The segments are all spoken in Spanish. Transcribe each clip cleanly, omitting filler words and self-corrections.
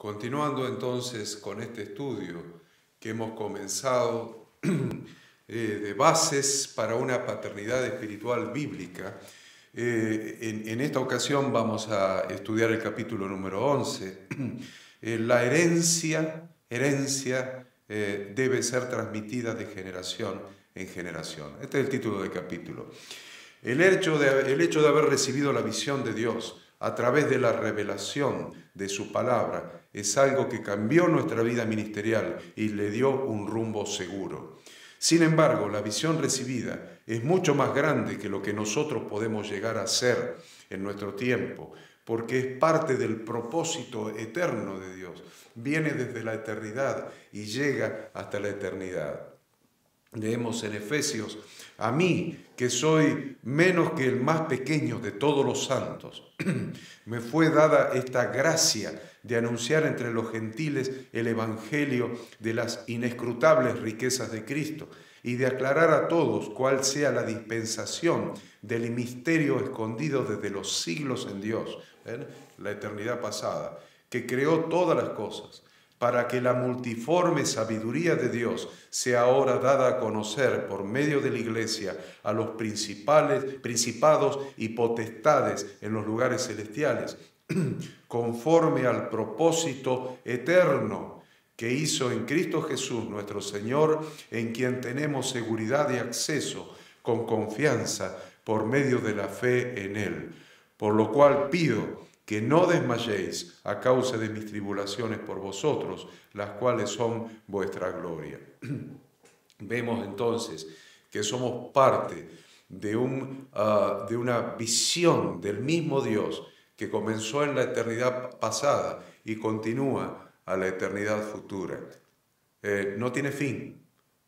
Continuando entonces con este estudio que hemos comenzado de bases para una paternidad espiritual bíblica, en esta ocasión vamos a estudiar el capítulo número 11. La herencia debe ser transmitida de generación en generación. Este es el título del capítulo. El hecho de haber recibido la visión de Dios a través de la revelación de su palabra es algo que cambió nuestra vida ministerial y le dio un rumbo seguro. Sin embargo, la visión recibida es mucho más grande que lo que nosotros podemos llegar a ser en nuestro tiempo, porque es parte del propósito eterno de Dios. Viene desde la eternidad y llega hasta la eternidad. Leemos en Efesios: a mí, que soy menos que el más pequeño de todos los santos, me fue dada esta gracia de anunciar entre los gentiles el evangelio de las inescrutables riquezas de Cristo y de aclarar a todos cuál sea la dispensación del misterio escondido desde los siglos en Dios, la eternidad pasada, que creó todas las cosas, para que la multiforme sabiduría de Dios sea ahora dada a conocer por medio de la Iglesia a los principados y potestades en los lugares celestiales, conforme al propósito eterno que hizo en Cristo Jesús nuestro Señor, en quien tenemos seguridad y acceso con confianza por medio de la fe en Él. Por lo cual pido que no desmayéis a causa de mis tribulaciones por vosotros, las cuales son vuestra gloria. Vemos entonces que somos parte de una visión del mismo Dios que comenzó en la eternidad pasada y continúa a la eternidad futura. No tiene fin,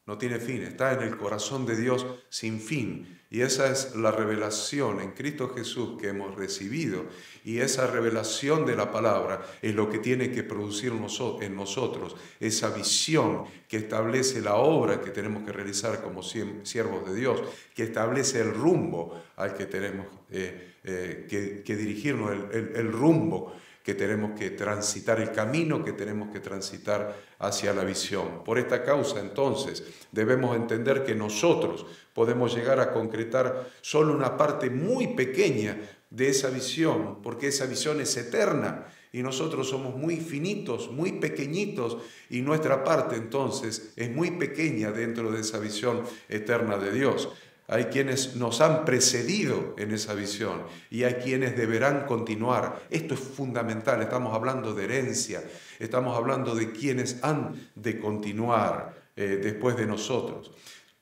está en el corazón de Dios sin fin. Y esa es la revelación en Cristo Jesús que hemos recibido. Y esa revelación de la palabra es lo que tiene que producir en nosotros esa visión que establece la obra que tenemos que realizar como siervos de Dios, que establece el rumbo al que tenemos que dirigirnos, el rumbo que tenemos que transitar, el camino que tenemos que transitar hacia la visión. Por esta causa, entonces, debemos entender que nosotros podemos llegar a concretar solo una parte muy pequeña de esa visión, porque esa visión es eterna y nosotros somos muy finitos, muy pequeñitos, y nuestra parte, entonces, es muy pequeña dentro de esa visión eterna de Dios. Hay quienes nos han precedido en esa visión y hay quienes deberán continuar. Esto es fundamental, estamos hablando de herencia, estamos hablando de quienes han de continuar después de nosotros.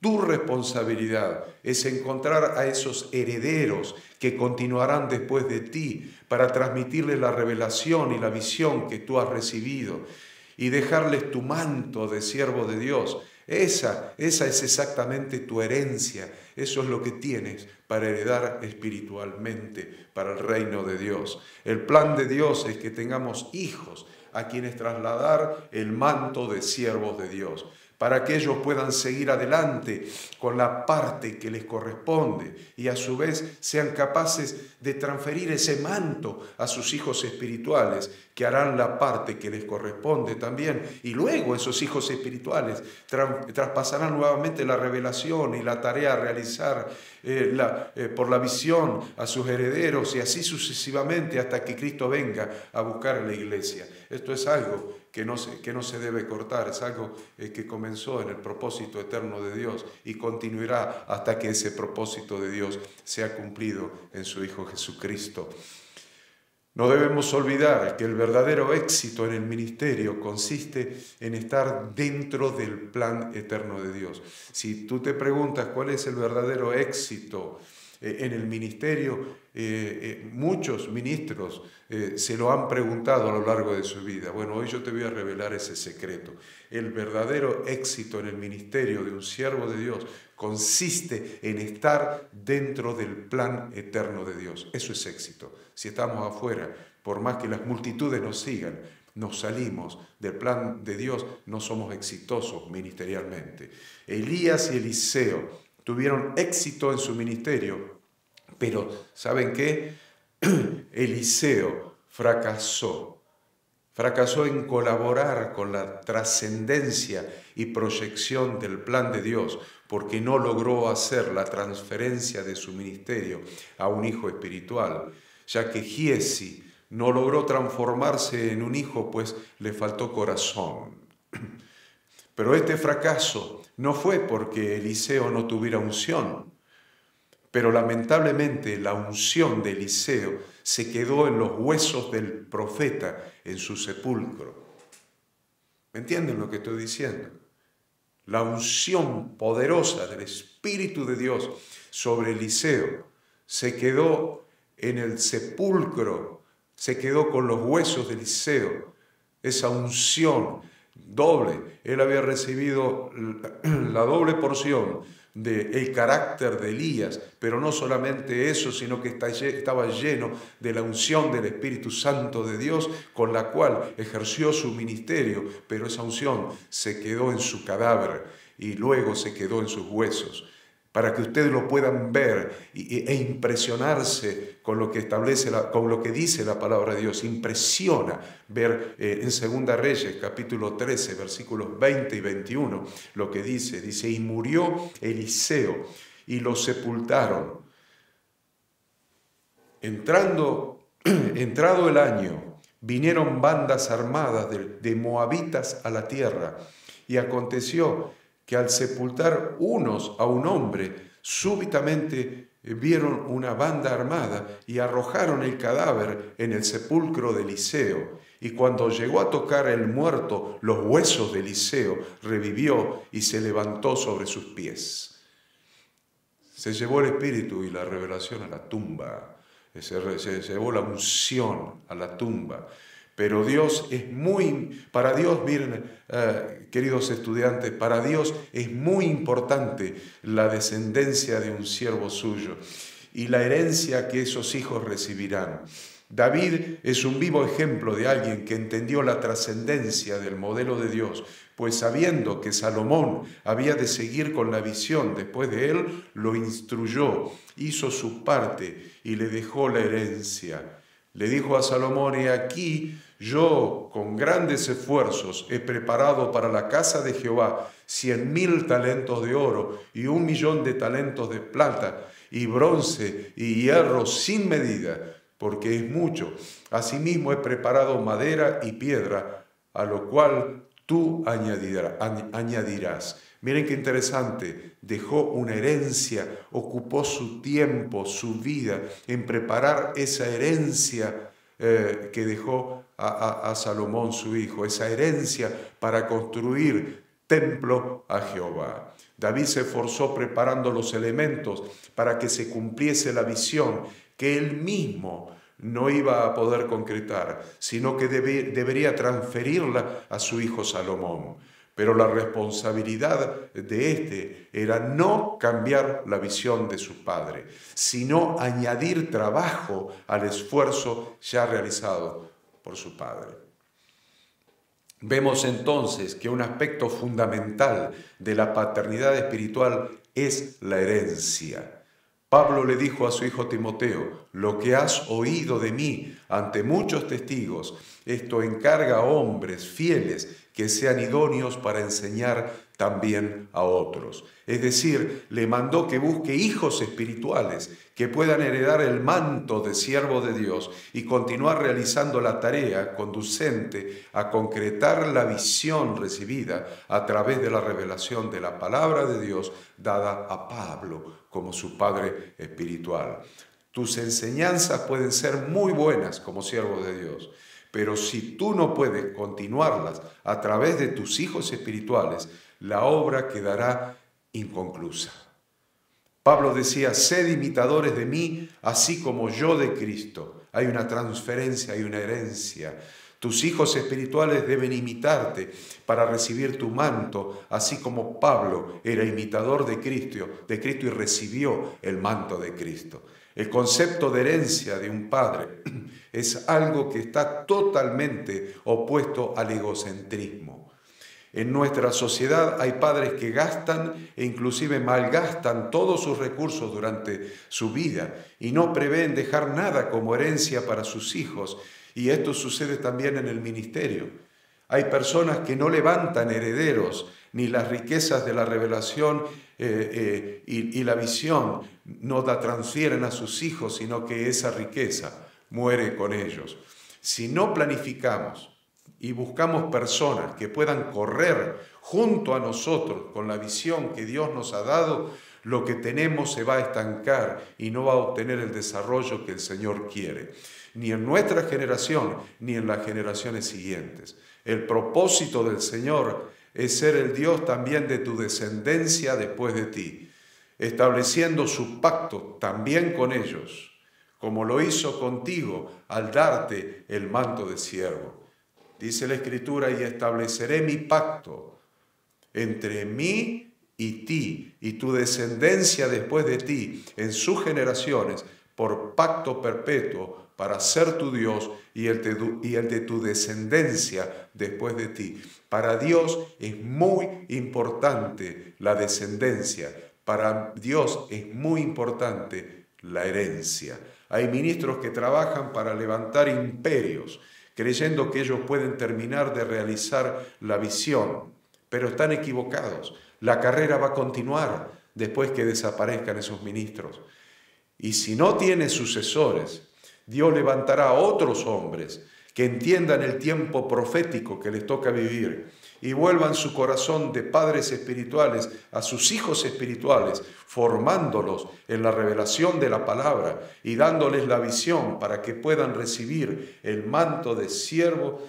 Tu responsabilidad es encontrar a esos herederos que continuarán después de ti para transmitirles la revelación y la visión que tú has recibido y dejarles tu manto de siervo de Dios. Esa es exactamente tu herencia, eso es lo que tienes para heredar espiritualmente para el reino de Dios. El plan de Dios es que tengamos hijos a quienes trasladar el manto de siervos de Dios, para que ellos puedan seguir adelante con la parte que les corresponde y a su vez sean capaces de transferir ese manto a sus hijos espirituales, que harán la parte que les corresponde también, y luego esos hijos espirituales traspasarán nuevamente la revelación y la tarea a realizar por la visión a sus herederos, y así sucesivamente hasta que Cristo venga a buscar a la iglesia. Esto es algo que no se debe cortar, es algo que comenzó en el propósito eterno de Dios y continuará hasta que ese propósito de Dios sea cumplido en su Hijo Jesucristo. No debemos olvidar que el verdadero éxito en el ministerio consiste en estar dentro del plan eterno de Dios. Si tú te preguntas cuál es el verdadero éxito en el ministerio, muchos ministros se lo han preguntado a lo largo de su vida. Bueno, hoy yo te voy a revelar ese secreto. El verdadero éxito en el ministerio de un siervo de Dios consiste en estar dentro del plan eterno de Dios. Eso es éxito. Si estamos afuera, por más que las multitudes nos sigan, nos salimos del plan de Dios, no somos exitosos ministerialmente. Elías y Eliseo tuvieron éxito en su ministerio, pero ¿saben qué? Eliseo fracasó fracasó en colaborar con la trascendencia y proyección del plan de Dios, porque no logró hacer la transferencia de su ministerio a un hijo espiritual, ya que Giesi no logró transformarse en un hijo, pues le faltó corazón. Pero este fracaso no fue porque Eliseo no tuviera unción, pero lamentablemente la unción de Eliseo se quedó en los huesos del profeta en su sepulcro. ¿Me entienden lo que estoy diciendo? La unción poderosa del Espíritu de Dios sobre Eliseo se quedó en el sepulcro, se quedó con los huesos de Eliseo. Esa unción doble, él había recibido la doble porción del carácter de Elías, pero no solamente eso, sino que estaba lleno de la unción del Espíritu Santo de Dios, con la cual ejerció su ministerio, pero esa unción se quedó en su cadáver y luego se quedó en sus huesos. Para que ustedes lo puedan ver e impresionarse con lo que establece, con lo que dice la palabra de Dios. Impresiona ver en 2 Reyes, capítulo 13, versículos 20 y 21, lo que dice. Dice, y murió Eliseo, y lo sepultaron. Entrado el año, vinieron bandas armadas de moabitas a la tierra, y aconteció que al sepultar unos a un hombre, súbitamente vieron una banda armada y arrojaron el cadáver en el sepulcro de Eliseo. Y cuando llegó a tocar el muerto los huesos de Eliseo, revivió y se levantó sobre sus pies. Se llevó el espíritu y la revelación a la tumba. Se llevó la unción a la tumba. Pero para Dios, miren, queridos estudiantes, para Dios es muy importante la descendencia de un siervo suyo y la herencia que esos hijos recibirán. David es un vivo ejemplo de alguien que entendió la trascendencia del modelo de Dios, pues sabiendo que Salomón había de seguir con la visión después de él, lo instruyó, hizo su parte y le dejó la herencia. Le dijo a Salomón, he aquí, yo con grandes esfuerzos he preparado para la casa de Jehová 100,000 talentos de oro y 1,000,000 de talentos de plata y bronce y hierro sin medida, porque es mucho. Asimismo he preparado madera y piedra, a lo cual tú añadirás. Miren qué interesante, dejó una herencia, ocupó su tiempo, su vida en preparar esa herencia que dejó a Salomón su hijo, esa herencia para construir templo a Jehová. David se esforzó preparando los elementos para que se cumpliese la visión que él mismo no iba a poder concretar, sino que debería transferirla a su hijo Salomón. Pero la responsabilidad de éste era no cambiar la visión de su padre, sino añadir trabajo al esfuerzo ya realizado por su padre. Vemos entonces que un aspecto fundamental de la paternidad espiritual es la herencia. Pablo le dijo a su hijo Timoteo, lo que has oído de mí ante muchos testigos, esto encarga a hombres fieles que sean idóneos para enseñar también a otros. Es decir, le mandó que busque hijos espirituales que puedan heredar el manto de siervo de Dios y continuar realizando la tarea conducente a concretar la visión recibida a través de la revelación de la palabra de Dios dada a Pablo como su padre espiritual. Tus enseñanzas pueden ser muy buenas como siervo de Dios, pero si tú no puedes continuarlas a través de tus hijos espirituales, la obra quedará inconclusa. Pablo decía, sed imitadores de mí, así como yo de Cristo. Hay una transferencia, hay una herencia. Tus hijos espirituales deben imitarte para recibir tu manto, así como Pablo era imitador de Cristo y recibió el manto de Cristo. El concepto de herencia de un padre es algo que está totalmente opuesto al egocentrismo. En nuestra sociedad hay padres que gastan e inclusive malgastan todos sus recursos durante su vida y no prevén dejar nada como herencia para sus hijos Y esto sucede también en el ministerio. Hay personas que no levantan herederos, ni las riquezas de la revelación y la visión no la transfieren a sus hijos, sino que esa riqueza muere con ellos. Si no planificamos y buscamos personas que puedan correr junto a nosotros con la visión que Dios nos ha dado, lo que tenemos se va a estancar y no va a obtener el desarrollo que el Señor quiere, ni en nuestra generación ni en las generaciones siguientes. El propósito del Señor es ser el Dios también de tu descendencia después de ti, estableciendo su pacto también con ellos, como lo hizo contigo al darte el manto de siervo. Dice la Escritura, y estableceré mi pacto entre mí y ti, y tu descendencia después de ti, en sus generaciones, por pacto perpetuo, para ser tu Dios y el de tu descendencia después de ti. Para Dios es muy importante la descendencia, para Dios es muy importante la herencia. Hay ministros que trabajan para levantar imperios, creyendo que ellos pueden terminar de realizar la visión, pero están equivocados. La carrera va a continuar después que desaparezcan esos ministros. Y si no tiene sucesores, Dios levantará a otros hombres que entiendan el tiempo profético que les toca vivir y vuelvan su corazón de padres espirituales a sus hijos espirituales, formándolos en la revelación de la palabra y dándoles la visión para que puedan recibir el manto de siervo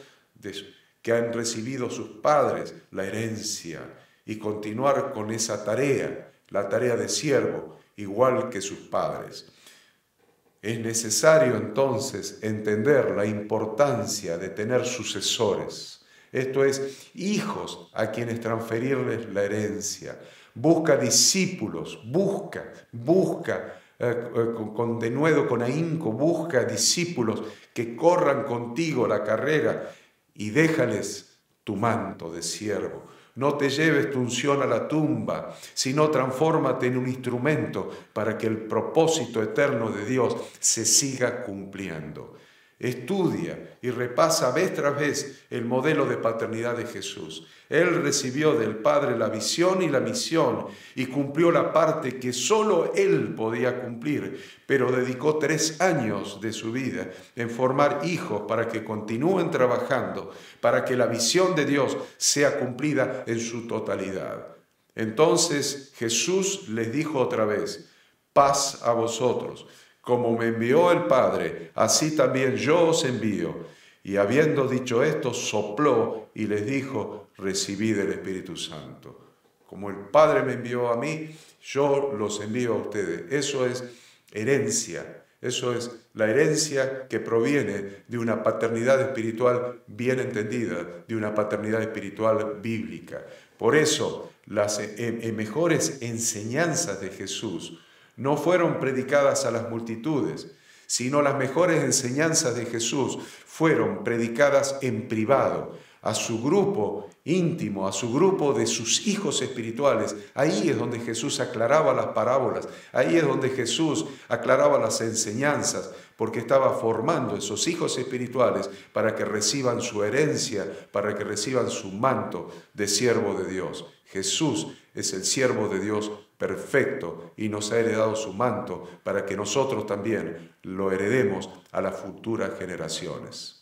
que han recibido sus padres, la herencia, y continuar con esa tarea, la tarea de siervo, igual que sus padres. Es necesario entonces entender la importancia de tener sucesores, esto es, hijos a quienes transferirles la herencia. Busca discípulos, busca con denuedo, con ahínco, busca discípulos que corran contigo la carrera y déjales tu manto de siervo. No te lleves tu unción a la tumba, sino transfórmate en un instrumento para que el propósito eterno de Dios se siga cumpliendo. Estudia y repasa vez tras vez el modelo de paternidad de Jesús. Él recibió del Padre la visión y la misión y cumplió la parte que solo Él podía cumplir, pero dedicó 3 años de su vida en formar hijos para que continúen trabajando, para que la visión de Dios sea cumplida en su totalidad. Entonces Jesús les dijo otra vez, paz a vosotros. Como me envió el Padre, así también yo os envío. Y habiendo dicho esto, sopló y les dijo, recibid el Espíritu Santo. Como el Padre me envió a mí, yo los envío a ustedes. Eso es herencia. Eso es la herencia que proviene de una paternidad espiritual bien entendida, de una paternidad espiritual bíblica. Por eso, las mejores enseñanzas de Jesús no fueron predicadas a las multitudes, sino las mejores enseñanzas de Jesús fueron predicadas en privado, a su grupo íntimo, a su grupo de sus hijos espirituales. Ahí es donde Jesús aclaraba las parábolas, ahí es donde Jesús aclaraba las enseñanzas, porque estaba formando esos hijos espirituales para que reciban su herencia, para que reciban su manto de siervo de Dios. Jesús es el siervo de Dios perfecto y nos ha heredado su manto para que nosotros también lo heredemos a las futuras generaciones.